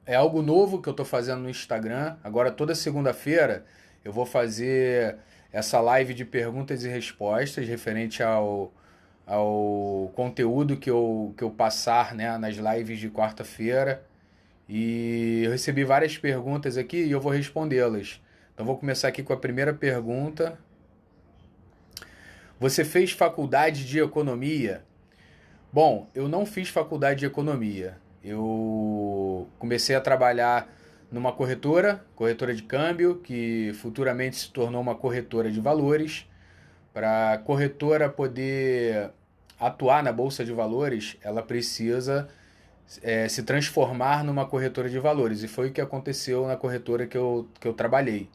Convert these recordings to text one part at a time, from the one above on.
é algo novo que eu estou fazendo no Instagram. Agora, toda segunda-feira, eu vou fazer essa live de perguntas e respostas referente ao conteúdo que eu passar, né, nas lives de quarta-feira. E eu recebi várias perguntas aqui e eu vou respondê-las. Então, vou começar aqui com a primeira pergunta. Você fez faculdade de economia? Bom, eu não fiz faculdade de economia. Eu comecei a trabalhar numa corretora de câmbio, que futuramente se tornou uma corretora de valores. Para a corretora poder atuar na bolsa de valores, ela precisa se transformar numa corretora de valores. E foi o que aconteceu na corretora que eu trabalhei.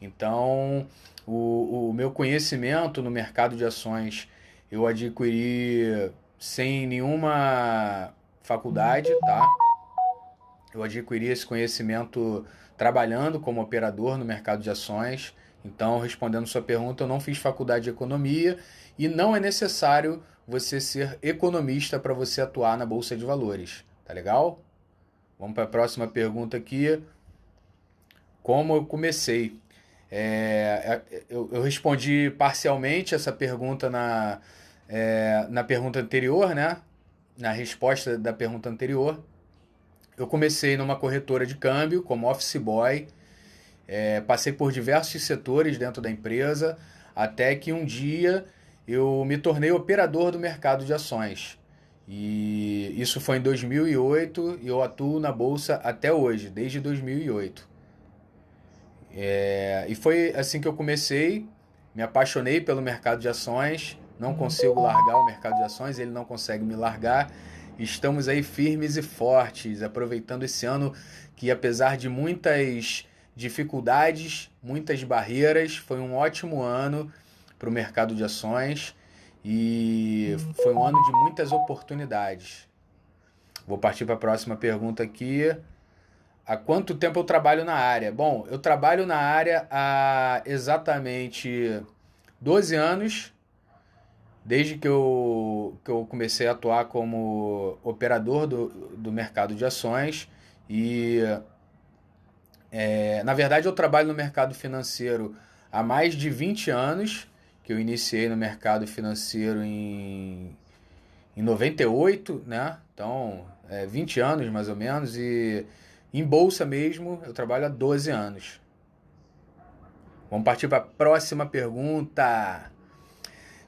Então, o meu conhecimento no mercado de ações eu adquiri sem nenhuma faculdade, tá? Eu adquiri esse conhecimento trabalhando como operador no mercado de ações. Então, respondendo sua pergunta, eu não fiz faculdade de economia e não é necessário você ser economista para você atuar na bolsa de valores. Tá legal? Vamos para a próxima pergunta aqui. Como eu comecei? Eu respondi parcialmente essa pergunta na pergunta anterior, né? Na resposta da pergunta anterior. Eu comecei numa corretora de câmbio como office boy, passei por diversos setores dentro da empresa, até que um dia eu me tornei operador do mercado de ações. E isso foi em 2008 e eu atuo na bolsa até hoje, desde 2008. E foi assim que eu comecei, me apaixonei pelo mercado de ações, não consigo largar o mercado de ações, ele não consegue me largar. Estamos aí firmes e fortes, aproveitando esse ano que, apesar de muitas dificuldades, muitas barreiras, foi um ótimo ano para o mercado de ações e foi um ano de muitas oportunidades. Vou partir para a próxima pergunta aqui. Há quanto tempo eu trabalho na área? Bom, eu trabalho na área há exatamente 12 anos, desde que eu comecei a atuar como operador do mercado de ações. E, na verdade, eu trabalho no mercado financeiro há mais de 20 anos, que eu iniciei no mercado financeiro em 98, né? Então, 20 anos mais ou menos, e em bolsa mesmo eu trabalho há 12 anos. Vamos partir para a próxima pergunta.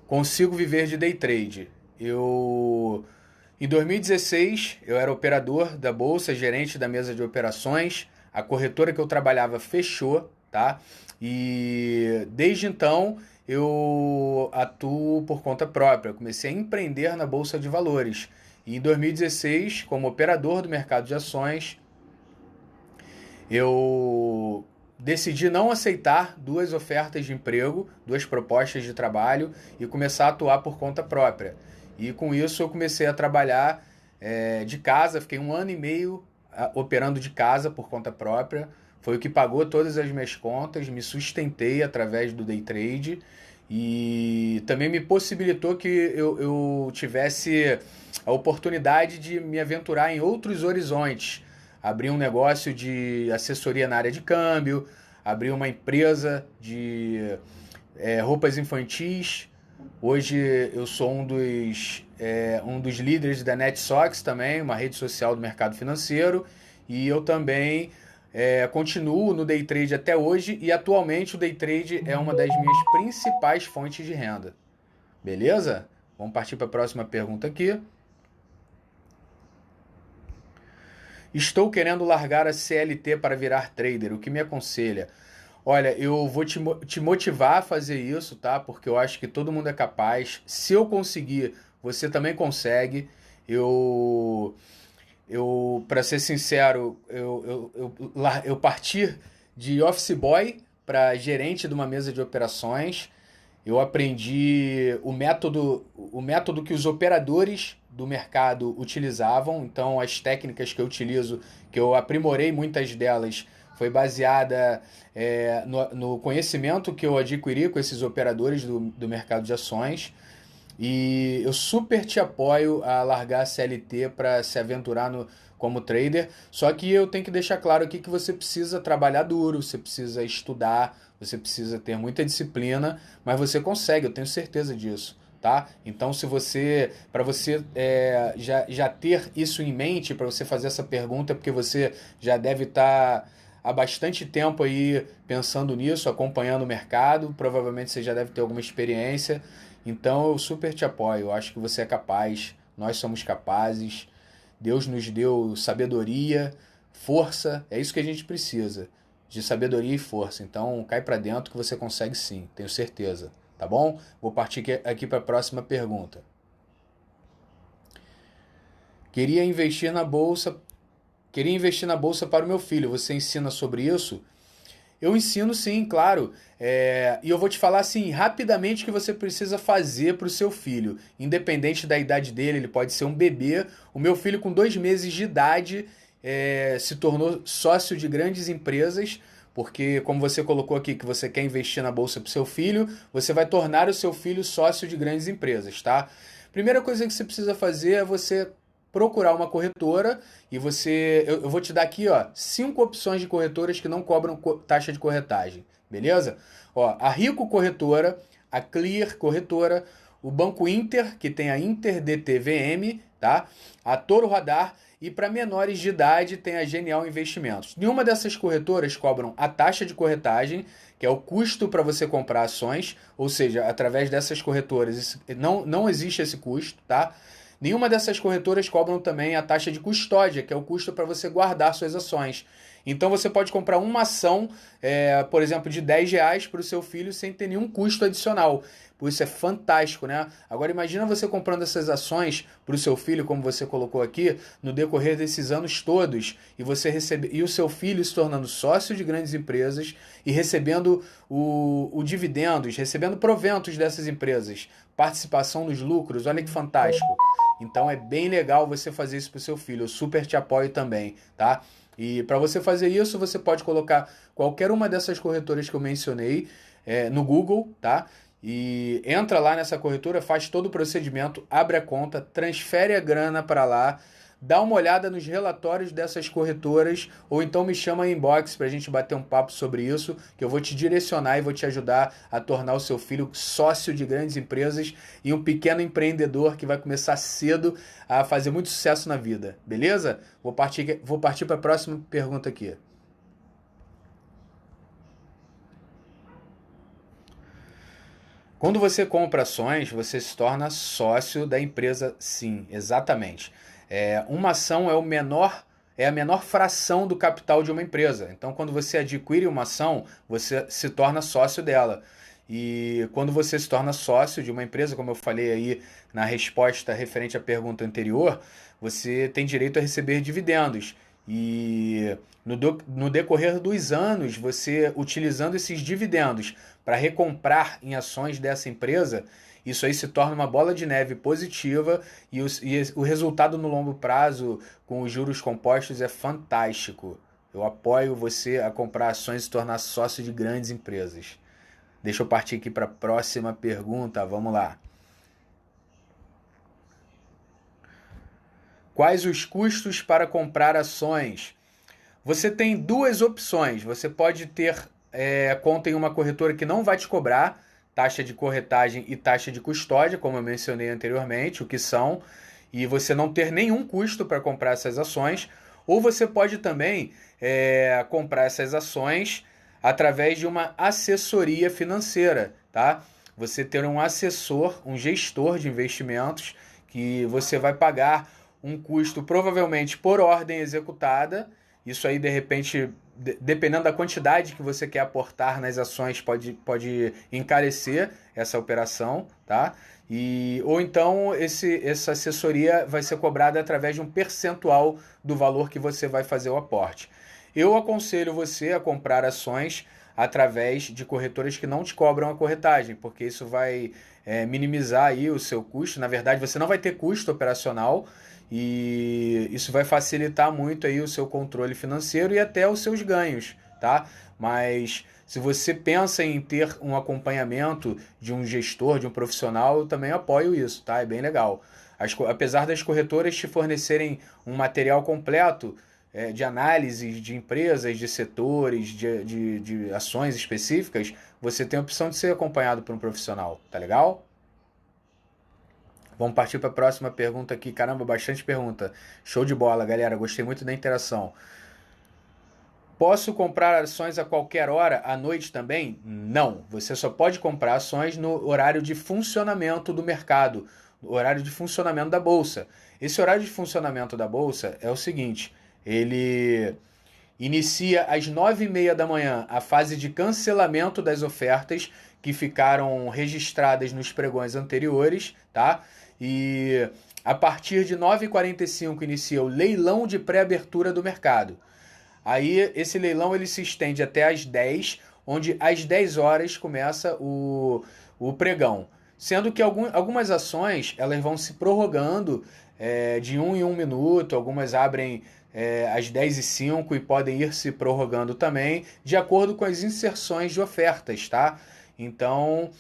Consigo viver de day trade? Em 2016, eu era operador da bolsa, gerente da mesa de operações. A corretora que eu trabalhava fechou, tá? E desde então eu atuo por conta própria. Comecei a empreender na bolsa de valores. E em 2016, como operador do mercado de ações, eu decidi não aceitar duas ofertas de emprego, duas propostas de trabalho e começar a atuar por conta própria. E com isso eu comecei a trabalhar de casa, fiquei 1 ano e meio operando de casa por conta própria. Foi o que pagou todas as minhas contas, me sustentei através do day trade e também me possibilitou que eu tivesse a oportunidade de me aventurar em outros horizontes. Abri um negócio de assessoria na área de câmbio, abri uma empresa de roupas infantis. Hoje eu sou um dos líderes da NetSox também, uma rede social do mercado financeiro. E eu também continuo no day trade até hoje e atualmente o day trade é uma das minhas principais fontes de renda. Beleza? Vamos partir para a próxima pergunta aqui. Estou querendo largar a CLT para virar trader. O que me aconselha? Olha, eu vou te motivar a fazer isso, tá? Porque eu acho que todo mundo é capaz. Se eu conseguir, você também consegue. Para ser sincero, eu parti de office boy para gerente de uma mesa de operações. Eu aprendi o método que os operadores do mercado utilizavam. Então, as técnicas que eu utilizo, que eu aprimorei muitas delas, foi baseada no conhecimento que eu adquiri com esses operadores do mercado de ações. E eu super te apoio a largar a CLT para se aventurar como trader. Só que eu tenho que deixar claro aqui que você precisa trabalhar duro, você precisa estudar, você precisa ter muita disciplina, mas você consegue, eu tenho certeza disso. Tá? Então, se você, para você já ter isso em mente, para você fazer essa pergunta, é porque você já deve estar há bastante tempo aí pensando nisso, acompanhando o mercado, provavelmente você já deve ter alguma experiência. Então, eu super te apoio, eu acho que você é capaz, nós somos capazes, Deus nos deu sabedoria, força, é isso que a gente precisa, de sabedoria e força. Então, cai para dentro que você consegue sim, tenho certeza. Tá bom? Vou partir aqui para a próxima pergunta. Queria investir na bolsa para o meu filho. Você ensina sobre isso? Eu ensino sim, claro. E eu vou te falar assim, rapidamente o que você precisa fazer para o seu filho. Independente da idade dele, ele pode ser um bebê. O meu filho, com 2 meses de idade, se tornou sócio de grandes empresas. Porque, como você colocou aqui, que você quer investir na bolsa para o seu filho, você vai tornar o seu filho sócio de grandes empresas, tá? Primeira coisa que você precisa fazer é você procurar uma corretora e eu vou te dar aqui, ó, 5 opções de corretoras que não cobram taxa de corretagem, beleza? Ó, a Rico Corretora, a Clear Corretora, o Banco Inter, que tem a Inter DTVM, tá? A Toro Radar e para menores de idade tem a Genial Investimentos. Nenhuma dessas corretoras cobram a taxa de corretagem, que é o custo para você comprar ações, ou seja, através dessas corretoras não existe esse custo, tá? Nenhuma dessas corretoras cobram também a taxa de custódia, que é o custo para você guardar suas ações. Então você pode comprar uma ação, por exemplo, de R$ 10 para o seu filho sem ter nenhum custo adicional. Por isso é fantástico, né? Agora imagina você comprando essas ações para o seu filho, como você colocou aqui, no decorrer desses anos todos, e o seu filho se tornando sócio de grandes empresas e recebendo o dividendos, recebendo proventos dessas empresas, participação nos lucros, olha que fantástico. Então é bem legal você fazer isso para o seu filho, eu super te apoio também, tá? E para você fazer isso, você pode colocar qualquer uma dessas corretoras que eu mencionei no Google, tá? E entra lá nessa corretora, faz todo o procedimento, abre a conta, transfere a grana para lá, dá uma olhada nos relatórios dessas corretoras, ou então me chama em inbox para a gente bater um papo sobre isso, que eu vou te direcionar e vou te ajudar a tornar o seu filho sócio de grandes empresas e um pequeno empreendedor que vai começar cedo a fazer muito sucesso na vida, beleza? Vou partir para a próxima pergunta aqui. Quando você compra ações, você se torna sócio da empresa, sim, exatamente. Uma ação é a menor fração do capital de uma empresa. Então, quando você adquire uma ação, você se torna sócio dela. E quando você se torna sócio de uma empresa, como eu falei aí na resposta referente à pergunta anterior, você tem direito a receber dividendos. E no decorrer dos anos, você utilizando esses dividendos para recomprar em ações dessa empresa, isso aí se torna uma bola de neve positiva e o resultado no longo prazo, com os juros compostos, é fantástico. Eu apoio você a comprar ações e se tornar sócio de grandes empresas. Deixa eu partir aqui para a próxima pergunta, vamos lá. Quais os custos para comprar ações? Você tem 2 opções. Você pode ter conta em uma corretora que não vai te cobrar taxa de corretagem e taxa de custódia, como eu mencionei anteriormente, o que são, e você não ter nenhum custo para comprar essas ações. Ou você pode também comprar essas ações através de uma assessoria financeira, tá? Você ter um assessor, um gestor de investimentos, que você vai pagar um custo provavelmente por ordem executada. Isso aí, de repente, dependendo da quantidade que você quer aportar nas ações, pode encarecer essa operação, tá? Ou então essa assessoria vai ser cobrada através de um percentual do valor que você vai fazer o aporte. Eu aconselho você a comprar ações através de corretoras que não te cobram a corretagem, porque isso vai minimizar aí o seu custo. Na verdade, você não vai ter custo operacional e isso vai facilitar muito aí o seu controle financeiro e até os seus ganhos, tá? Mas se você pensa em ter um acompanhamento de um gestor, de um profissional, eu também apoio isso, tá? É bem legal. Apesar das corretoras te fornecerem um material completo de análise de empresas, de setores, de ações específicas, você tem a opção de ser acompanhado por um profissional, tá legal? Vamos partir para a próxima pergunta aqui. Caramba, bastante pergunta. Show de bola, galera. Gostei muito da interação. Posso comprar ações a qualquer hora, à noite também? Não. Você só pode comprar ações no horário de funcionamento do mercado, no horário de funcionamento da bolsa. Esse horário de funcionamento da bolsa é o seguinte: ele inicia às 9h30 da manhã a fase de cancelamento das ofertas que ficaram registradas nos pregões anteriores, tá? E a partir de 9h45 inicia o leilão de pré-abertura do mercado. Aí esse leilão ele se estende até às 10, onde às 10 horas começa o pregão. Sendo que algumas ações elas vão se prorrogando de 1 em 1 minuto, algumas abrem às 10h05 e podem ir se prorrogando também, de acordo com as inserções de ofertas, tá? Então,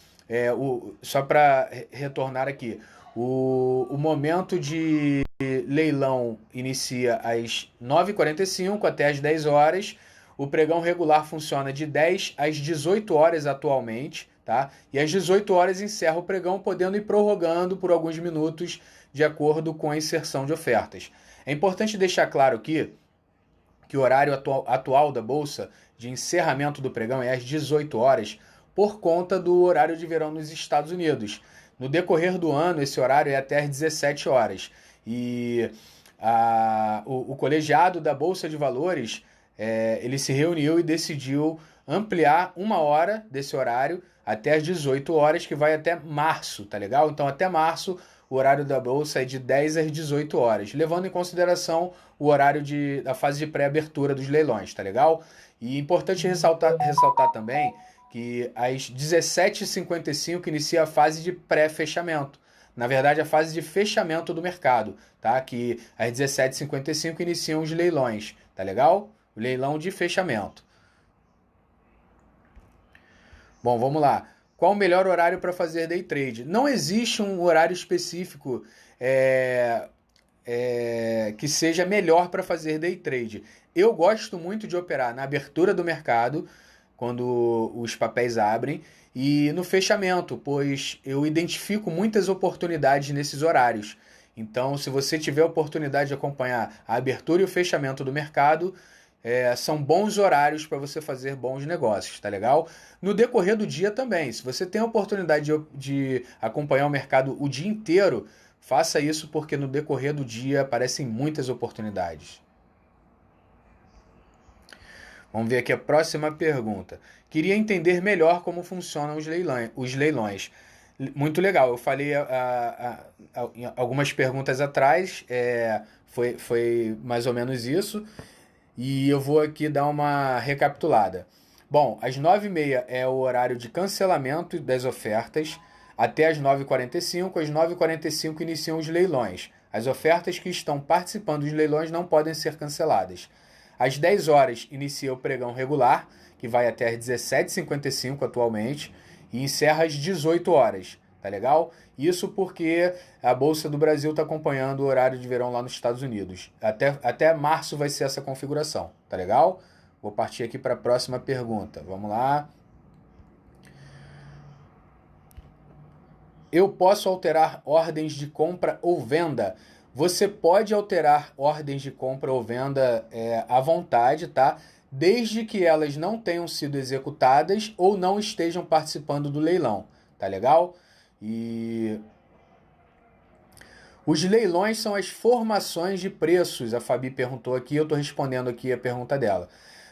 só para retornar aqui, o momento de leilão inicia às 9h45 até às 10 horas. O pregão regular funciona de 10 às 18 horas atualmente, tá? E às 18 horas encerra o pregão, podendo ir prorrogando por alguns minutos de acordo com a inserção de ofertas. É importante deixar claro aqui que o horário atual da Bolsa de encerramento do pregão é às 18 horas por conta do horário de verão nos Estados Unidos. No decorrer do ano, esse horário é até às 17 horas. E o colegiado da Bolsa de Valores, ele se reuniu e decidiu ampliar 1 hora desse horário até às 18 horas, que vai até março, tá legal? Então, até março, o horário da Bolsa é de 10 às 18 horas, levando em consideração o horário da fase de pré-abertura dos leilões, tá legal? E é importante ressaltar também que às 17h55 inicia a fase de pré-fechamento. Na verdade, a fase de fechamento do mercado, tá? Que às 17h55 iniciam os leilões, tá legal? O leilão de fechamento. Bom, vamos lá. Qual o melhor horário para fazer day trade? Não existe um horário específico que seja melhor para fazer day trade. Eu gosto muito de operar na abertura do mercado, quando os papéis abrem, e no fechamento, pois eu identifico muitas oportunidades nesses horários. Então, se você tiver a oportunidade de acompanhar a abertura e o fechamento do mercado, são bons horários para você fazer bons negócios, tá legal? No decorrer do dia também, se você tem a oportunidade de acompanhar o mercado o dia inteiro, faça isso, porque no decorrer do dia aparecem muitas oportunidades. Vamos ver aqui a próxima pergunta. Queria entender melhor como funcionam os leilões. Muito legal, eu falei algumas perguntas atrás, foi mais ou menos isso, e eu vou aqui dar uma recapitulada. Bom, às 9h30 é o horário de cancelamento das ofertas, até às 9h45, às 9h45 iniciam os leilões. As ofertas que estão participando dos leilões não podem ser canceladas. Às 10 horas inicia o pregão regular, que vai até às 17h55 atualmente, e encerra às 18 horas, tá legal? Isso porque a Bolsa do Brasil está acompanhando o horário de verão lá nos Estados Unidos. Até março vai ser essa configuração, tá legal? Vou partir aqui para a próxima pergunta. Vamos lá. Eu posso alterar ordens de compra ou venda? Você pode alterar ordens de compra ou venda à vontade, tá? Desde que elas não tenham sido executadas ou não estejam participando do leilão, tá legal? E os leilões são as formações de preços. A Fabi perguntou aqui, eu estou respondendo aqui a pergunta dela.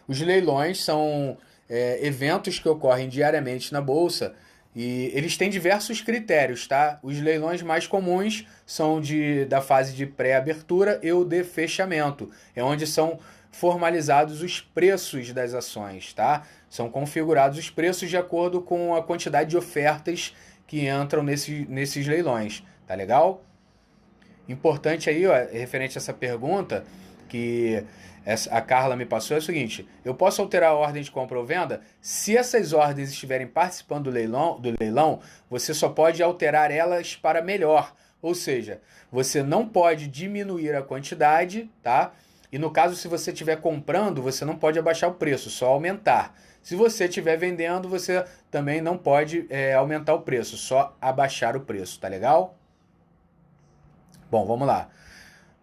Os leilões são eventos que ocorrem diariamente na Bolsa, e eles têm diversos critérios, tá? Os leilões mais comuns são da fase de pré-abertura e o de fechamento. É onde são formalizados os preços das ações, tá? São configurados os preços de acordo com a quantidade de ofertas que entram nesses leilões, tá legal? Importante aí, ó, referente a essa pergunta, que a Carla me passou, é o seguinte: eu posso alterar a ordem de compra ou venda? Se essas ordens estiverem participando do leilão, você só pode alterar elas para melhor, Ou seja, você não pode diminuir a quantidade, tá? E no caso, se você estiver comprando, você não pode abaixar o preço, só aumentar. Se você estiver vendendo, você também não pode aumentar o preço, só abaixar o preço, tá legal? Bom, vamos lá.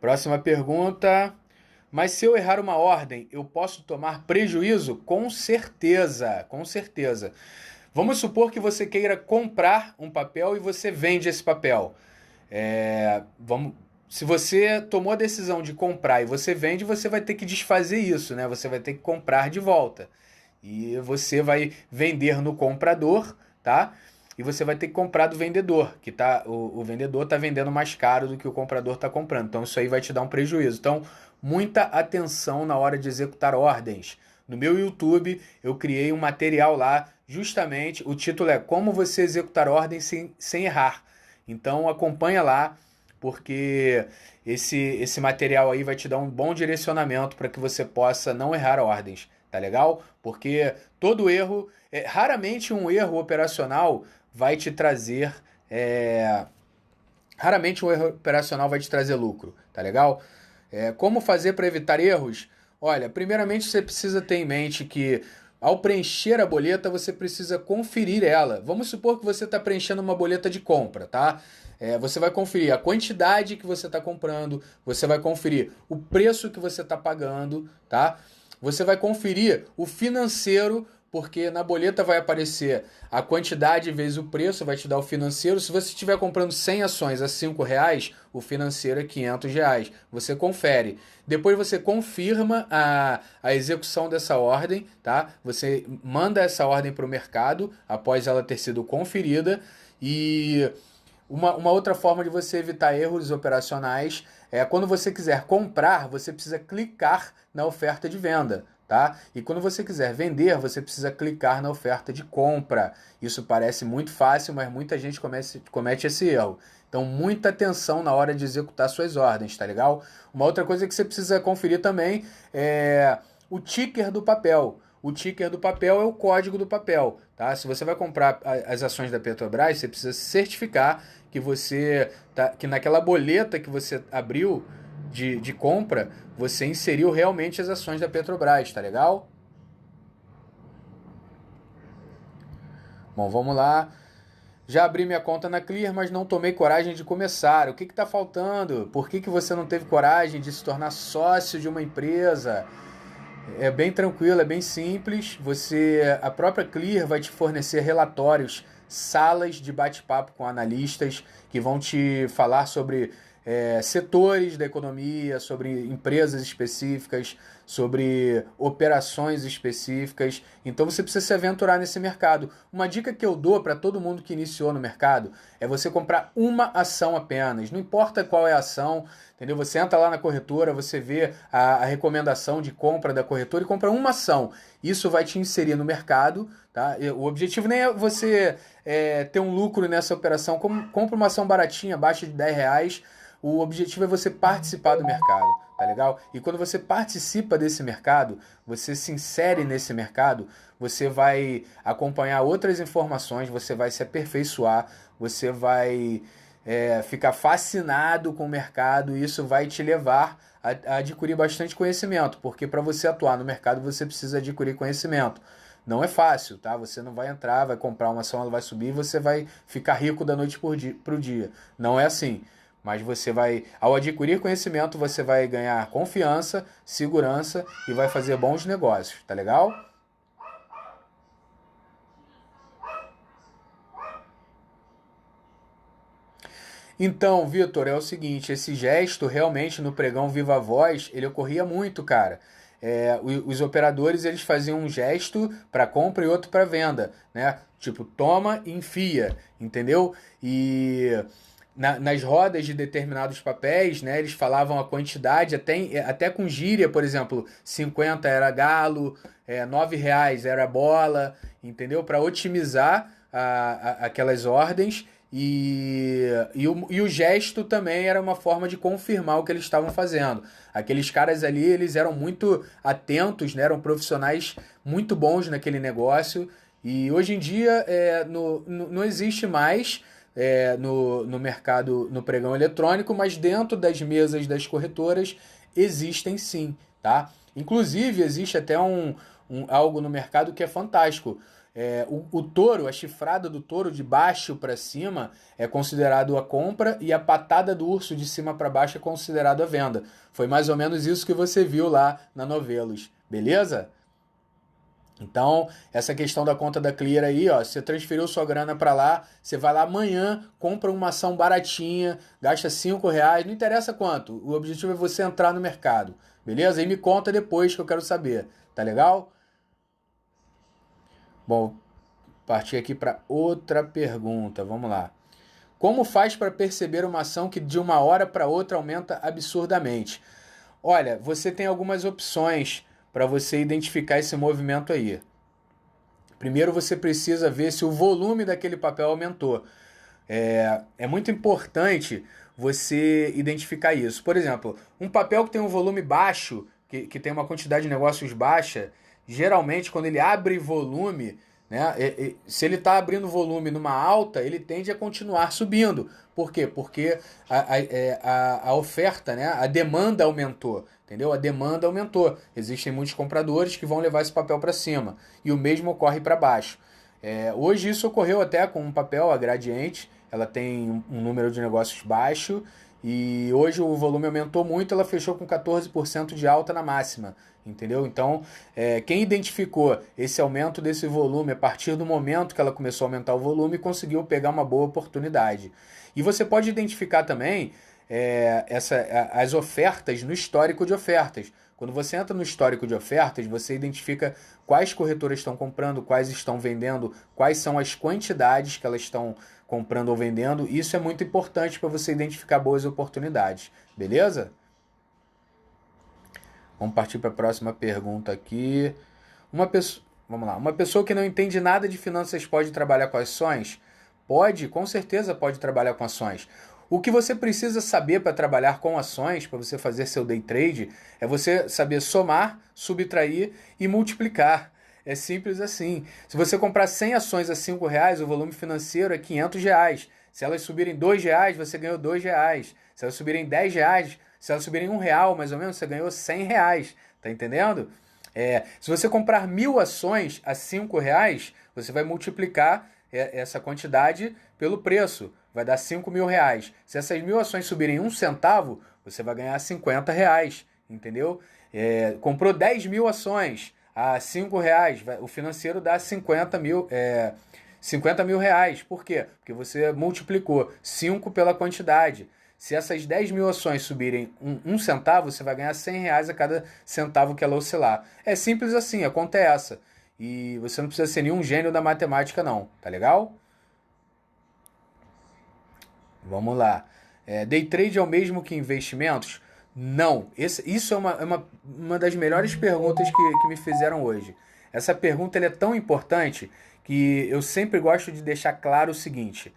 Próxima pergunta. Mas se eu errar uma ordem, eu posso tomar prejuízo? Com certeza, com certeza. Vamos supor que você queira comprar um papel e você vende esse papel. Se você tomou a decisão de comprar e você vende, você vai ter que desfazer isso, né? Você vai ter que comprar de volta. E você vai vender no comprador, tá? E você vai ter que comprar do vendedor, que o vendedor está vendendo mais caro do que o comprador está comprando. Então isso aí vai te dar um prejuízo. Então, muita atenção na hora de executar ordens. No meu YouTube, eu criei um material lá, justamente, o título é Como você executar ordens sem errar. Então acompanha lá, porque esse material aí vai te dar um bom direcionamento para que você possa não errar ordens, tá legal? Porque todo erro, raramente um erro operacional vai te trazer, raramente um erro operacional vai te trazer lucro, tá legal? Como fazer para evitar erros? Olha, primeiramente você precisa ter em mente que ao preencher a boleta, você precisa conferir ela. Vamos supor que você está preenchendo uma boleta de compra, tá? Você vai conferir a quantidade que você está comprando, você vai conferir o preço que você está pagando, tá? Você vai conferir o financeiro, porque na boleta vai aparecer a quantidade vezes o preço, vai te dar o financeiro. Se você estiver comprando 100 ações a R$ 5, o financeiro é R$ 500. Você confere. Depois você confirma a execução dessa ordem, tá? Você manda essa ordem para o mercado após ela ter sido conferida. E uma outra forma de você evitar erros operacionais é quando você quiser comprar, você precisa clicar na oferta de venda, tá? E quando você quiser vender, você precisa clicar na oferta de compra. Isso parece muito fácil, mas muita gente comete esse erro. Então, muita atenção na hora de executar suas ordens, tá legal? Uma outra coisa que você precisa conferir também é o ticker do papel. O ticker do papel é o código do papel, tá? Se você vai comprar as ações da Petrobras, você precisa certificar que naquela boleta que você abriu de compra, você inseriu realmente as ações da Petrobras, tá legal? Bom, vamos lá. Já abri minha conta na Clear, mas não tomei coragem de começar. O que está faltando? Por que você não teve coragem de se tornar sócio de uma empresa? É bem tranquilo, é bem simples. A própria Clear vai te fornecer relatórios, salas de bate-papo com analistas que vão te falar sobre setores da economia, sobre empresas específicas, sobre operações específicas. Então você precisa se aventurar nesse mercado. Uma dica que eu dou para todo mundo que iniciou no mercado é você comprar uma ação apenas. Não importa qual é a ação, entendeu? Você entra lá na corretora, você vê a recomendação de compra da corretora e compra uma ação. Isso vai te inserir no mercado, tá? O objetivo nem é você ter um lucro nessa operação. Compra uma ação baratinha, abaixo de R$ 10. O objetivo é você participar do mercado, tá legal? E quando você participa desse mercado, você se insere nesse mercado, você vai acompanhar outras informações, você vai se aperfeiçoar, você vai ficar fascinado com o mercado e isso vai te levar a adquirir bastante conhecimento, porque para você atuar no mercado você precisa adquirir conhecimento. Não é fácil, tá? Você não vai entrar, vai comprar uma ação, ela vai subir e você vai ficar rico da noite para o dia. Não é assim. Mas ao adquirir conhecimento, você vai ganhar confiança, segurança e vai fazer bons negócios, tá legal? Então, Vitor, é o seguinte, esse gesto realmente no pregão Viva Voz, ele ocorria muito, cara. Os operadores, eles faziam um gesto para compra e outro para venda, né? Tipo, toma e enfia, entendeu? E nas rodas de determinados papéis, né, eles falavam a quantidade, até com gíria, por exemplo, 50 era galo, R$ 9 era bola, entendeu? Para otimizar aquelas ordens e o gesto também era uma forma de confirmar o que eles estavam fazendo. Aqueles caras ali, eles eram muito atentos, né, eram profissionais muito bons naquele negócio e hoje em dia não existe mais no mercado, no pregão eletrônico, mas dentro das mesas das corretoras existem sim, tá? Inclusive, existe até algo no mercado que é fantástico. O touro, a chifrada do touro de baixo para cima é considerado a compra e a patada do urso de cima para baixo é considerado a venda. Foi mais ou menos isso que você viu lá na Novelos, beleza? Então, essa questão da conta da Clear aí, ó, você transferiu sua grana para lá, você vai lá amanhã, compra uma ação baratinha, gasta R$ 5, não interessa quanto. O objetivo é você entrar no mercado, beleza? E me conta depois que eu quero saber, tá legal? Bom, partir aqui para outra pergunta, vamos lá. Como faz para perceber uma ação que de uma hora para outra aumenta absurdamente? Olha, você tem algumas opções para você identificar esse movimento aí. Primeiro você precisa ver se o volume daquele papel aumentou. É muito importante você identificar isso. Por exemplo, um papel que tem um volume baixo, que tem uma quantidade de negócios baixa, geralmente quando ele abre volume, né, se ele está abrindo volume numa alta, ele tende a continuar subindo. Por quê? Porque a oferta, né, a demanda aumentou. Entendeu? A demanda aumentou. Existem muitos compradores que vão levar esse papel para cima. E o mesmo ocorre para baixo. Hoje isso ocorreu até com um papel, a Gradiente. Ela tem um número de negócios baixo. E hoje o volume aumentou muito. Ela fechou com 14% de alta na máxima. Entendeu? Então, quem identificou esse aumento desse volume a partir do momento que ela começou a aumentar o volume, conseguiu pegar uma boa oportunidade. E você pode identificar também as ofertas no histórico de ofertas. Quando você entra no histórico de ofertas, você identifica quais corretoras estão comprando, quais estão vendendo, quais são as quantidades que elas estão comprando ou vendendo. Isso é muito importante para você identificar boas oportunidades. Beleza? Vamos partir para a próxima pergunta aqui. Vamos lá. Uma pessoa que não entende nada de finanças pode trabalhar com ações? Pode, com certeza pode trabalhar com ações. O que você precisa saber para trabalhar com ações, para você fazer seu day trade, é você saber somar, subtrair e multiplicar. É simples assim. Se você comprar 100 ações a R$ 5, o volume financeiro é R$ 500. Se elas subirem R$ 2, você ganhou R$ 2. Se elas subirem R$ 10, se elas subirem R$ 1, mais ou menos, você ganhou R$ 100. Tá entendendo? Se você comprar 1.000 ações a R$ 5, você vai multiplicar essa quantidade pelo preço. Vai dar R$ 5.000. Se essas 1.000 ações subirem 1 centavo, você vai ganhar R$ 50. Entendeu? Comprou 10.000 ações a R$ 5, o financeiro dá 50 mil reais. Por quê? Porque você multiplicou 5 pela quantidade. Se essas 10.000 ações subirem 1 centavo, você vai ganhar R$ 100 a cada centavo que ela oscilar. É simples assim, a conta é essa. E você não precisa ser nenhum gênio da matemática não, tá legal? Vamos lá. Day trade é o mesmo que investimentos? Não. Isso é uma das melhores perguntas que me fizeram hoje. Essa pergunta é tão importante que eu sempre gosto de deixar claro o seguinte.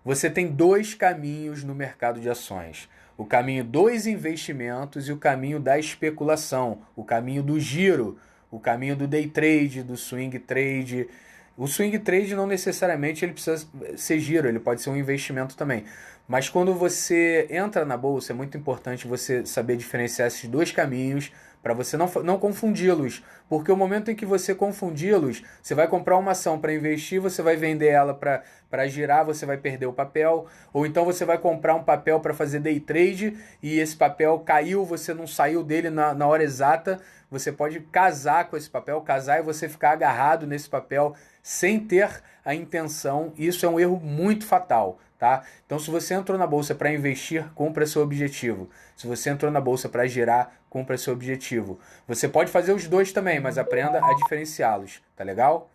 Você tem dois caminhos no mercado de ações. O caminho dos investimentos e o caminho da especulação. O caminho do giro. O caminho do day trade, do swing trade. O swing trade não necessariamente ele precisa ser giro, ele pode ser um investimento também. Mas quando você entra na bolsa, é muito importante você saber diferenciar esses dois caminhos para você não confundi-los. Porque o momento em que você confundi-los, você vai comprar uma ação para investir, você vai vender ela para girar, você vai perder o papel. Ou então você vai comprar um papel para fazer day trade e esse papel caiu, você não saiu dele na hora exata. Você pode casar com esse papel, casar e você ficar agarrado nesse papel sem ter a intenção. Isso é um erro muito fatal, tá? Então, se você entrou na bolsa para investir, cumpra seu objetivo. Se você entrou na bolsa para girar, cumpra seu objetivo. Você pode fazer os dois também, mas aprenda a diferenciá-los, tá legal?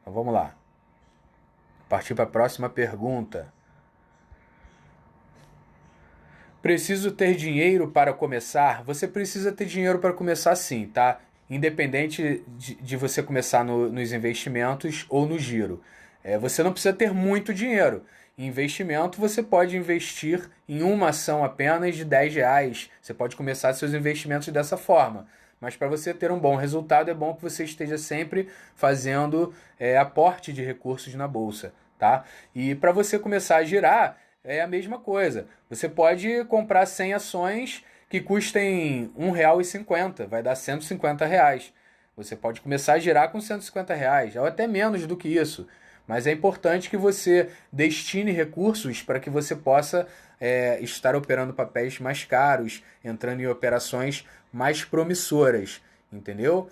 Então, vamos lá. Partir para a próxima pergunta. Preciso ter dinheiro para começar? Você precisa ter dinheiro para começar sim, tá? Independente de você começar nos investimentos ou no giro. Você não precisa ter muito dinheiro. Em investimento, você pode investir em uma ação apenas de R$ 10. Você pode começar seus investimentos dessa forma. Mas para você ter um bom resultado, é bom que você esteja sempre fazendo aporte de recursos na bolsa. tá? E para você começar a girar, é a mesma coisa. Você pode comprar 100 ações que custem R$ 1,50, vai dar R$ 150. Você pode começar a girar com R$ 150, ou até menos do que isso. Mas é importante que você destine recursos para que você possa estar operando papéis mais caros, entrando em operações mais promissoras, entendeu?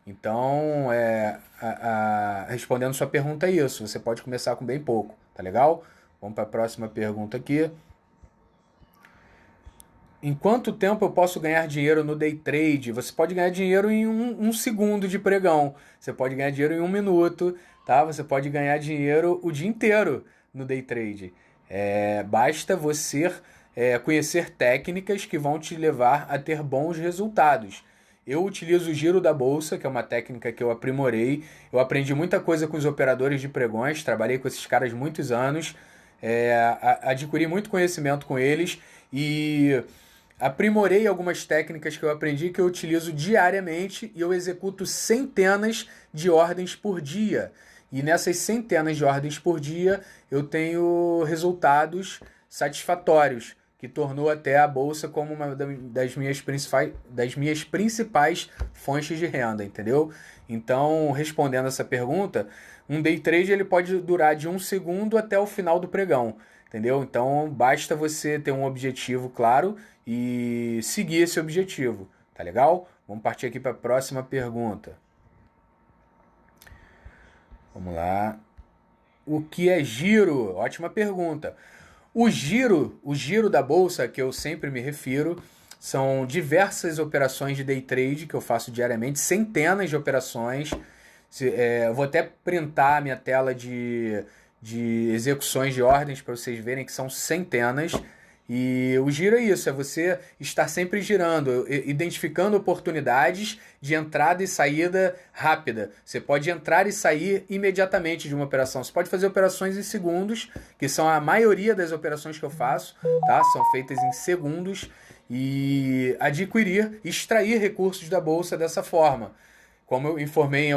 Então, respondendo sua pergunta é isso. Você pode começar com bem pouco, tá legal? Vamos para a próxima pergunta aqui. Em quanto tempo eu posso ganhar dinheiro no day trade? Você pode ganhar dinheiro em um segundo de pregão. Você pode ganhar dinheiro em 1 minuto, tá? Você pode ganhar dinheiro o dia inteiro no day trade. Basta você conhecer técnicas que vão te levar a ter bons resultados. Eu utilizo o giro da bolsa, que é uma técnica que eu aprimorei. Eu aprendi muita coisa com os operadores de pregões, trabalhei com esses caras muitos anos, adquiri muito conhecimento com eles e aprimorei algumas técnicas que eu aprendi que eu utilizo diariamente e eu executo centenas de ordens por dia. E nessas centenas de ordens por dia eu tenho resultados satisfatórios, que tornou até a bolsa como uma das minhas principais fontes de renda, entendeu? Então, respondendo essa pergunta, um day trade ele pode durar de 1 segundo até o final do pregão, entendeu? Então, basta você ter um objetivo claro e seguir esse objetivo, tá legal? Vamos partir aqui para a próxima pergunta. Vamos lá. O que é giro? Ótima pergunta. O giro da bolsa, que eu sempre me refiro, são diversas operações de day trade que eu faço diariamente, centenas de operações. Eu vou até printar a minha tela de execuções de ordens para vocês verem que são centenas. E o giro é isso, é você estar sempre girando, identificando oportunidades de entrada e saída rápida. Você pode entrar e sair imediatamente de uma operação. Você pode fazer operações em segundos, que são a maioria das operações que eu faço, tá? São feitas em segundos, e extrair recursos da bolsa dessa forma. Como eu informei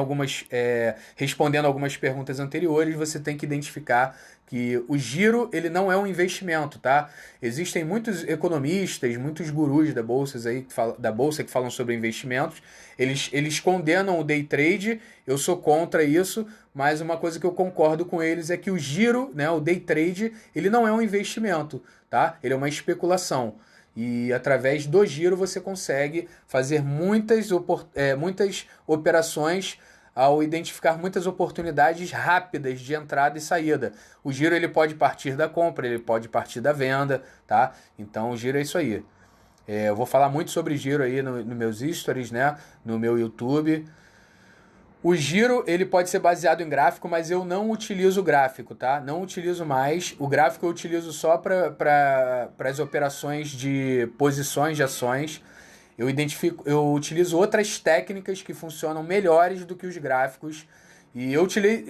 respondendo algumas perguntas anteriores, você tem que identificar que o giro ele não é um investimento, tá? Existem muitos economistas, muitos gurus da bolsa que falam sobre investimentos. Eles condenam o day trade, eu sou contra isso, mas uma coisa que eu concordo com eles é que o giro, né, o day trade, ele não é um investimento, tá? Ele é uma especulação. E através do giro você consegue fazer muitas operações ao identificar muitas oportunidades rápidas de entrada e saída. O giro ele pode partir da compra, ele pode partir da venda, tá? Então o giro é isso aí. Eu vou falar muito sobre giro aí nos meus stories, né? No meu YouTube. O giro ele pode ser baseado em gráfico, mas eu não utilizo gráfico, tá? Não utilizo mais. O gráfico eu utilizo só para as operações de posições de ações. Eu utilizo outras técnicas que funcionam melhores do que os gráficos. E eu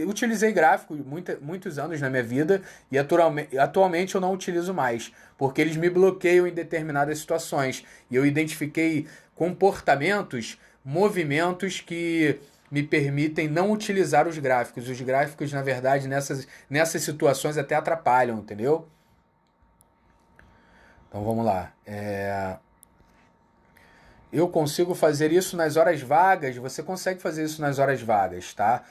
utilizei gráfico muitos anos na minha vida e atualmente eu não utilizo mais, porque eles me bloqueiam em determinadas situações. E eu identifiquei comportamentos, movimentos que me permitem não utilizar os gráficos. Os gráficos, na verdade, nessas situações até atrapalham, entendeu? Então vamos lá. Eu consigo fazer isso nas horas vagas? Você consegue fazer isso nas horas vagas, tá?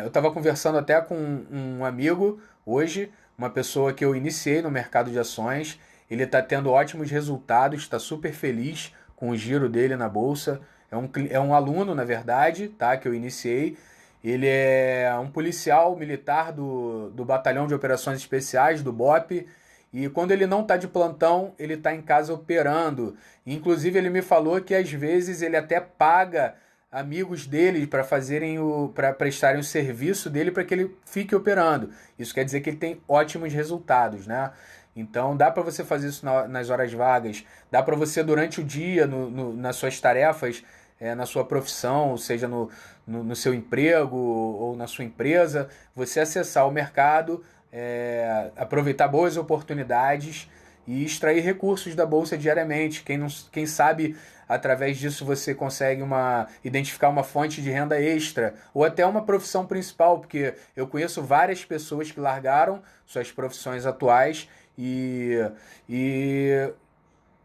Eu estava conversando até com um amigo hoje, uma pessoa que eu iniciei no mercado de ações. Ele está tendo ótimos resultados, está super feliz com o giro dele na bolsa. É um aluno, na verdade, tá, que eu iniciei. Ele é um policial militar do Batalhão de Operações Especiais, do BOP. E quando ele não está de plantão, ele está em casa operando. Inclusive, ele me falou que às vezes ele até paga amigos dele para prestarem o serviço dele para que ele fique operando. Isso quer dizer que ele tem ótimos resultados, né? Então dá para você fazer isso nas horas vagas, dá para você durante o dia, nas suas tarefas, na sua profissão, seja no seu emprego ou na sua empresa, você acessar o mercado, aproveitar boas oportunidades e extrair recursos da bolsa diariamente. Quem sabe através disso você consegue identificar uma fonte de renda extra ou até uma profissão principal, porque eu conheço várias pessoas que largaram suas profissões atuais e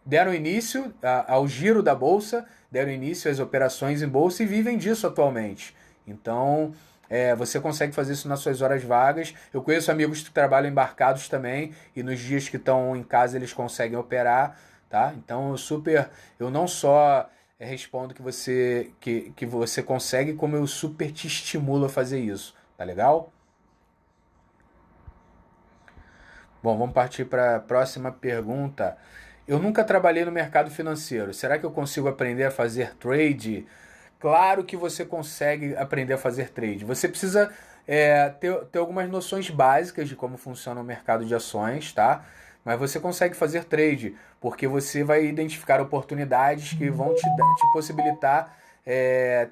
deram início ao giro da bolsa, deram início às operações em bolsa e vivem disso atualmente. Então, você consegue fazer isso nas suas horas vagas. Eu conheço amigos que trabalham embarcados também e nos dias que estão em casa eles conseguem operar, tá? Então, eu não só respondo que você consegue, como eu super te estimulo a fazer isso, tá legal? Bom, vamos partir para a próxima pergunta. Eu nunca trabalhei no mercado financeiro. Será que eu consigo aprender a fazer trade? Claro que você consegue aprender a fazer trade. Você precisa ter algumas noções básicas de como funciona o mercado de ações, tá? Mas você consegue fazer trade, porque você vai identificar oportunidades que vão te possibilitar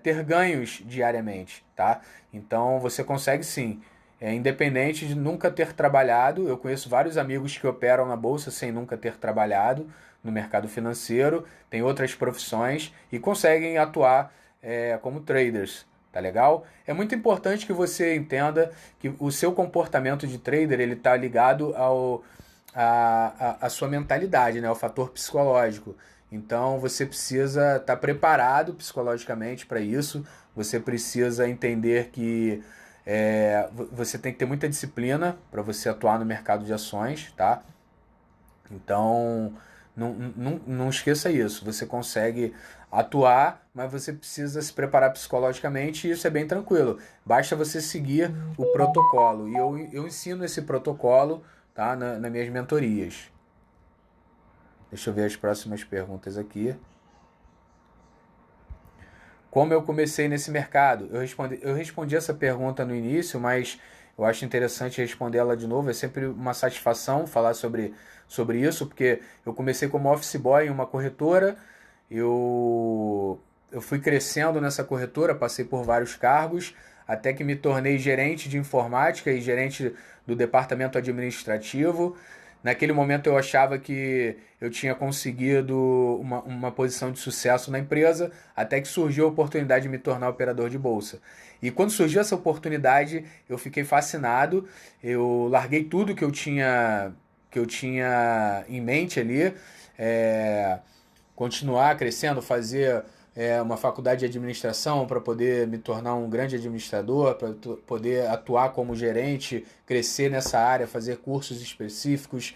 ter ganhos diariamente, tá? Então você consegue sim. Independente de nunca ter trabalhado, eu conheço vários amigos que operam na bolsa sem nunca ter trabalhado no mercado financeiro, tem outras profissões e conseguem atuar como traders, tá legal? É muito importante que você entenda que o seu comportamento de trader ele está ligado à sua mentalidade, né? Ao fator psicológico. Então você precisa estar preparado psicologicamente para isso, você precisa entender que você tem que ter muita disciplina para você atuar no mercado de ações, tá? Então, não esqueça isso. Você consegue atuar, mas você precisa se preparar psicologicamente e isso é bem tranquilo. Basta você seguir o protocolo. E eu ensino esse protocolo, tá? Nas minhas mentorias. Deixa eu ver as próximas perguntas aqui. Como eu comecei nesse mercado? Eu respondi essa pergunta no início, mas eu acho interessante responder ela de novo. É sempre uma satisfação falar sobre isso, porque eu comecei como office boy em uma corretora, eu fui crescendo nessa corretora, passei por vários cargos, até que me tornei gerente de informática e gerente do departamento administrativo. Naquele momento eu achava que eu tinha conseguido uma posição de sucesso na empresa, até que surgiu a oportunidade de me tornar operador de bolsa. E quando surgiu essa oportunidade, eu fiquei fascinado, eu larguei tudo que eu tinha em mente ali, continuar crescendo, fazer uma faculdade de administração para poder me tornar um grande administrador, para poder atuar como gerente, crescer nessa área, fazer cursos específicos.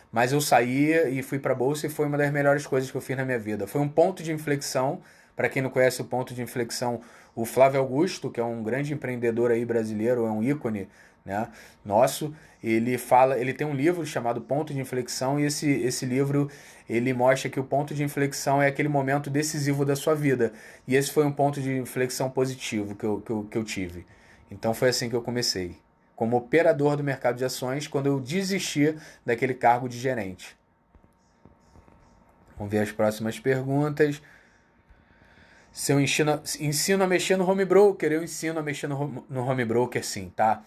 Mas eu saí e fui para a bolsa e foi uma das melhores coisas que eu fiz na minha vida. Foi um ponto de inflexão. Para quem não conhece o ponto de inflexão, o Flávio Augusto, que é um grande empreendedor aí brasileiro, é um ícone, né, nosso, ele tem um livro chamado Ponto de Inflexão e esse livro ele mostra que o ponto de inflexão é aquele momento decisivo da sua vida. E esse foi um ponto de inflexão positivo que eu tive. Então foi assim que eu comecei, como operador do mercado de ações, quando eu desisti daquele cargo de gerente. Vamos ver as próximas perguntas. Se eu ensino a mexer no home broker, eu ensino a mexer no home broker sim, tá?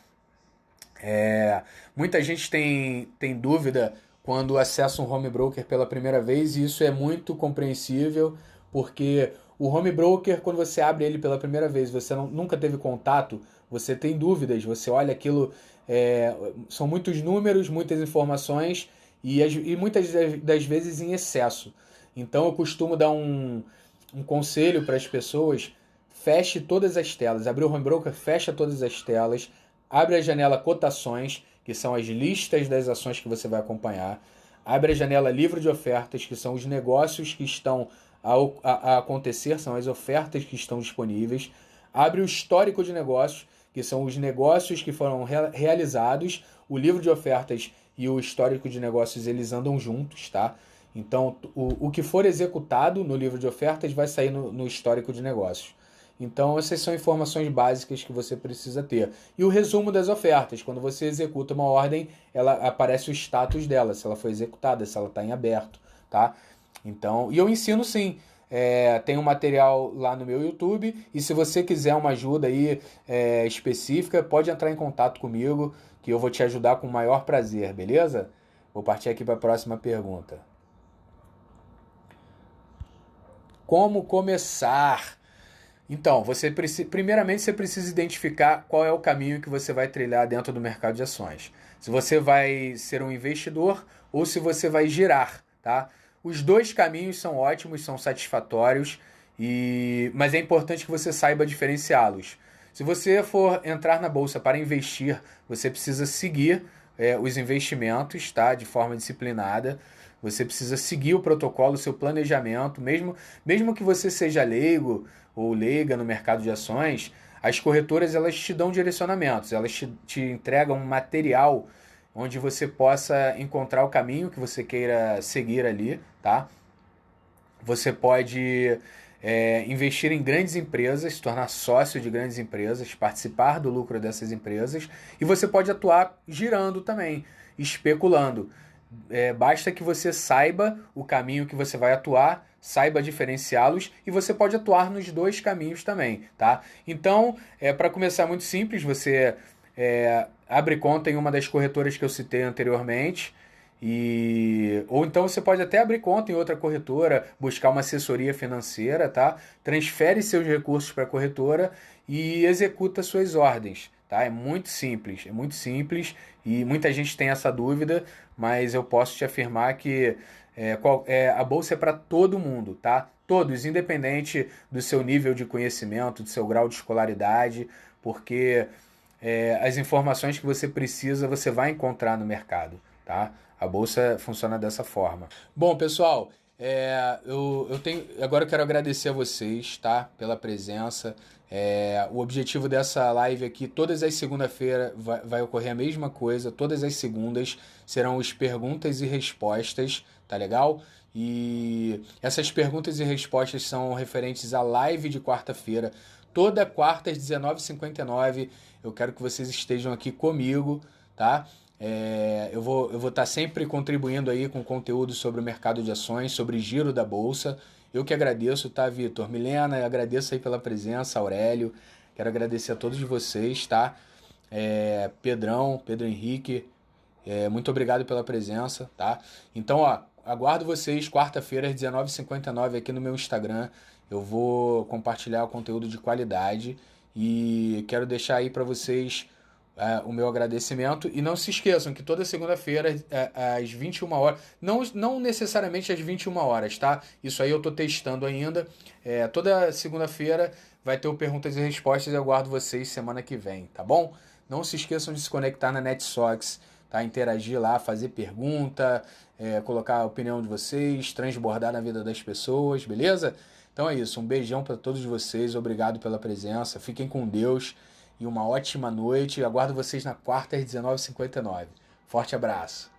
Muita gente tem dúvida quando acessa um home broker pela primeira vez, e isso é muito compreensível, porque o home broker, quando você abre ele pela primeira vez, você nunca teve contato, você tem dúvidas, você olha aquilo, são muitos números, muitas informações, e muitas das vezes em excesso. Então eu costumo dar um conselho para as pessoas: feche todas as telas. Abriu o home broker, fecha todas as telas, abre a janela cotações, que são as listas das ações que você vai acompanhar. Abre a janela livro de ofertas, que são os negócios que estão a acontecer, são as ofertas que estão disponíveis. Abre o histórico de negócios, que são os negócios que foram realizados. O livro de ofertas e o histórico de negócios, eles andam juntos, tá? Então, o que for executado no livro de ofertas vai sair no histórico de negócios. Então, essas são informações básicas que você precisa ter. E o resumo das ofertas. Quando você executa uma ordem, ela aparece o status dela, se ela foi executada, se ela está em aberto, tá? Então, e eu ensino sim. Tem um material lá no meu YouTube. E se você quiser uma ajuda aí específica, pode entrar em contato comigo, que eu vou te ajudar com o maior prazer, beleza? Vou partir aqui para a próxima pergunta. Como começar? Então, primeiramente você precisa identificar qual é o caminho que você vai trilhar dentro do mercado de ações. Se você vai ser um investidor ou se você vai girar, tá? Os dois caminhos são ótimos, são satisfatórios, mas é importante que você saiba diferenciá-los. Se você for entrar na bolsa para investir, você precisa seguir os investimentos, tá? De forma disciplinada. Você precisa seguir o protocolo, o seu planejamento, mesmo que você seja leigo ou leiga no mercado de ações, as corretoras elas te dão direcionamentos, elas te entregam um material onde você possa encontrar o caminho que você queira seguir ali, tá? Você pode investir em grandes empresas, se tornar sócio de grandes empresas, participar do lucro dessas empresas, e você pode atuar girando também, especulando. Basta que você saiba o caminho que você vai atuar, saiba diferenciá-los e você pode atuar nos dois caminhos também, tá? Então, para começar muito simples, você abre conta em uma das corretoras que eu citei anteriormente, ou então você pode até abrir conta em outra corretora, buscar uma assessoria financeira, tá? Transfere seus recursos para a corretora e executa suas ordens, tá? É muito simples e muita gente tem essa dúvida, mas eu posso te afirmar que a bolsa é para todo mundo, tá? Todos, independente do seu nível de conhecimento, do seu grau de escolaridade, porque as informações que você precisa você vai encontrar no mercado, tá? A bolsa funciona dessa forma. Bom, pessoal, agora eu quero agradecer a vocês, tá? Pela presença. O objetivo dessa live aqui, todas as segunda-feiras vai ocorrer a mesma coisa, todas as segundas serão as perguntas e respostas, tá legal? E essas perguntas e respostas são referentes à live de quarta-feira, toda quarta às 19h59. Eu quero que vocês estejam aqui comigo, tá? Eu vou estar sempre contribuindo aí com conteúdo sobre o mercado de ações, sobre giro da bolsa. Eu que agradeço, tá, Vitor? Milena, agradeço aí pela presença, Aurélio. Quero agradecer a todos vocês, tá? Pedro Henrique, muito obrigado pela presença, tá? Então, ó, aguardo vocês quarta-feira às 19h59 aqui no meu Instagram. Eu vou compartilhar o conteúdo de qualidade e quero deixar aí para vocês o meu agradecimento. E não se esqueçam que toda segunda-feira, às 21 horas, não necessariamente às 21 horas, tá? Isso aí eu tô testando ainda. Toda segunda-feira vai ter o Perguntas e Respostas e eu aguardo vocês semana que vem, tá bom? Não se esqueçam de se conectar na NetSox, tá? Interagir lá, fazer pergunta, colocar a opinião de vocês, transbordar na vida das pessoas, beleza? Então é isso, um beijão para todos vocês, obrigado pela presença, fiquem com Deus e uma ótima noite. Aguardo vocês na quarta às 19h59. Forte abraço.